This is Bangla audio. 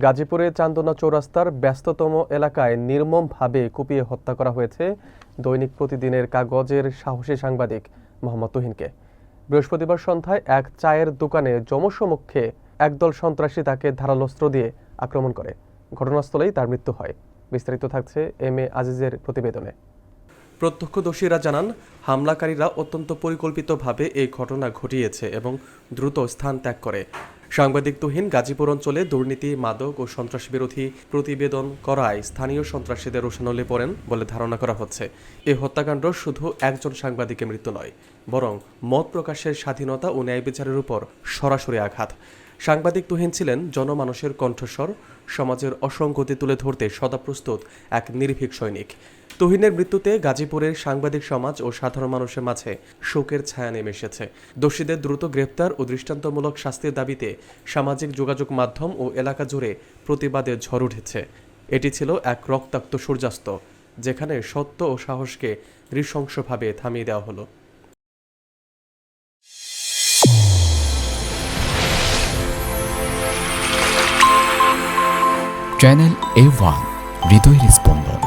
গাজীপুরে চান্দনা চৌরাস্তার ব্যস্ততম এলাকায় নির্মমভাবে কুপিয়ে হত্যা করা হয়েছে দৈনিক প্রতিদিনের কাগজের সাহসী সাংবাদিক মোহাম্মদ তুহিনকে। বৃহস্পতিবার সন্ধ্যায় এক চায়ের দোকানে যমসম্মুখে একদল সন্ত্রাসী তাকে ধারালোস্ত্র দিয়ে আক্রমণ করে। ঘটনাস্থলেই তার মৃত্যু হয়। বিস্তারিত থাকছে এম.এ. আজিজের প্রতিবেদনে। প্রত্যক্ষদর্শীরা জানান, হামলাকারীরা অত্যন্ত পরিকল্পিতভাবে এই ঘটনা ঘটিয়েছে এবং দ্রুত স্থান ত্যাগ করে। সাংবাদিক তুহিন গাজীপুর অঞ্চলে দুর্নীতি, মাদক ও সন্ত্রাস বিরোধী প্রতিবেদন করায় স্থানীয় সন্ত্রাসীদের রোষানলে পড়েন বলে ধারণা করা হচ্ছে। এই হত্যাকাণ্ড শুধু একজন সাংবাদিকের মৃত্যু নয়, বরং মত প্রকাশের স্বাধীনতা ও ন্যায় বিচারের উপর সরাসরি আঘাত। সাংবাদিক তুহিন ছিলেন জনমানুষের কণ্ঠস্বর, সমাজের অসঙ্গতি তুলে ধরতে সদা প্রস্তুত এক নির্ভীক সৈনিক। তুহিনের মৃত্যুতে গাজীপুরের সাংবাদিক সমাজ ও সাধারণ মানুষের মাঝে শোকের ছায়া নেমে এসেছে। দোষীদের দ্রুত গ্রেপ্তার ও দৃষ্টান্তমূলক শাস্তির দাবিতে সামাজিক যোগাযোগ মাধ্যম ও এলাকা জুড়ে প্রতিবাদের ঝড় উঠেছে। এটি ছিল এক রক্তাক্ত সূর্যাস্ত, যেখানে সত্য ও সাহসকে নৃশংসভাবে থামিয়ে দেওয়া হলো। চ্যানেল A1 হৃদয়ের স্পন্দন।